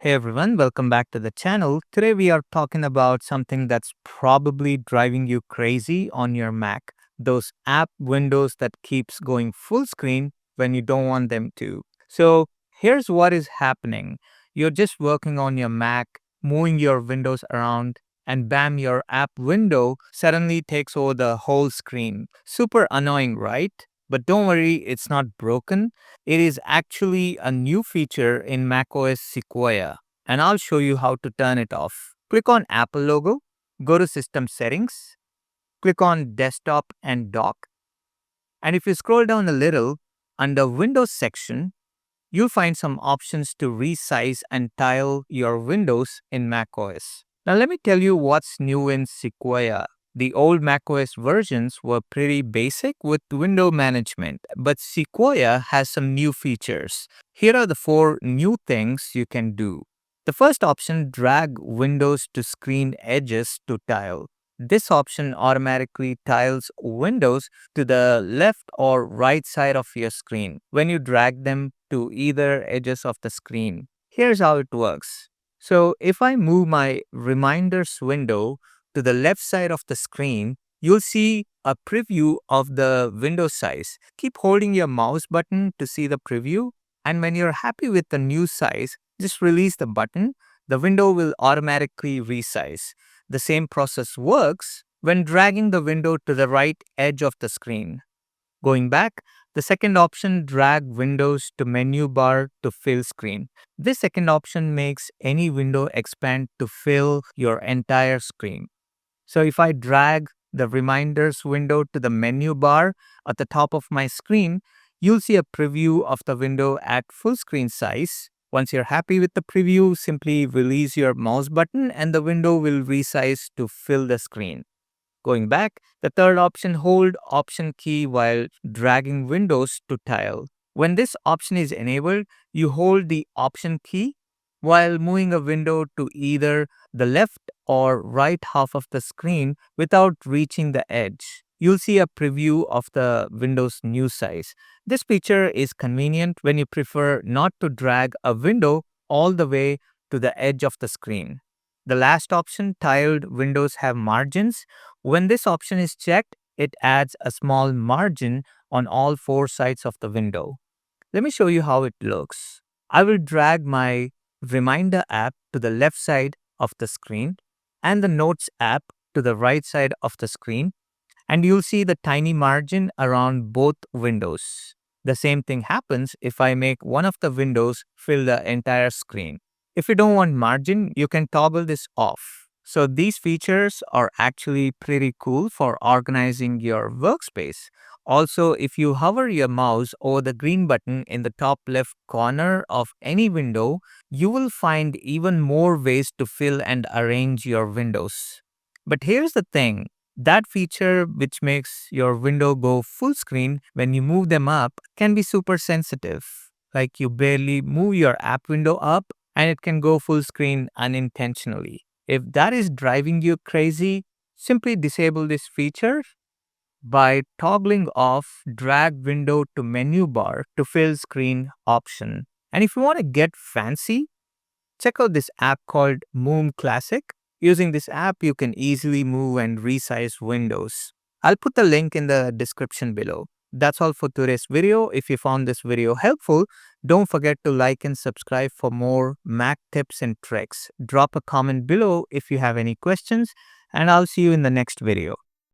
Hey everyone, welcome back to the channel. Today we are talking about something that's probably driving you crazy on your Mac. Those app windows that keeps going full screen when you don't want them to. So here's what is happening. You're just working on your Mac, moving your windows around, and bam, your app window suddenly takes over the whole screen. Super annoying, right? But don't worry, it's not broken. It is actually a new feature in macOS Sequoia, and I'll show you how to turn it off. Click on Apple logo, go to System Settings, click on Desktop and Dock, and if you scroll down a little, under Windows section, you'll find some options to resize and tile your windows in macOS. Now let me tell you what's new in Sequoia. The old macOS versions were pretty basic with window management, but Sequoia has some new features. Here are the 4 new things you can do. The first option, drag windows to screen edges to tile. This option automatically tiles windows to the left or right side of your screen when you drag them to either edges of the screen. Here's how it works. So if I move my reminders window to the left side of the screen, you'll see a preview of the window size. Keep holding your mouse button to see the preview, and when you're happy with the new size, just release the button. The window will automatically resize. The same process works when dragging the window to the right edge of the screen. Going back, the second option, drag windows to menu bar to fill screen. This second option makes any window expand to fill your entire screen. So if I drag the reminders window to the menu bar at the top of my screen, you'll see a preview of the window at full screen size. Once you're happy with the preview, simply release your mouse button and the window will resize to fill the screen. Going back, the third option, hold Option key while dragging windows to tile. When this option is enabled, you hold the Option key while moving a window to either the left or right half of the screen without reaching the edge. You'll see a preview of the window's new size. This feature is convenient when you prefer not to drag a window all the way to the edge of the screen. The last option, tiled windows have margins. When this option is checked, it adds a small margin on all 4 sides of the window. Let me show you how it looks. I will drag my Reminder app to the left side of the screen and the Notes app to the right side of the screen, and you'll see the tiny margin around both windows. The same thing happens if I make one of the windows fill the entire screen. If you don't want margin, you can toggle this off. So these features are actually pretty cool for organizing your workspace. Also, if you hover your mouse over the green button in the top left corner of any window, you will find even more ways to fill and arrange your windows. But here's the thing. That feature, which makes your window go full screen when you move them up, can be super sensitive. Like you barely move your app window up and it can go full screen unintentionally. If that is driving you crazy, simply disable this feature by toggling off drag window to menu bar to fill screen option. And if you want to get fancy, check out this app called Moom Classic. Using this app, you can easily move and resize windows. I'll put the link in the description below. That's all for today's video. If you found this video helpful, don't forget to like and subscribe for more Mac tips and tricks. Drop a comment below if you have any questions, and I'll see you in the next video.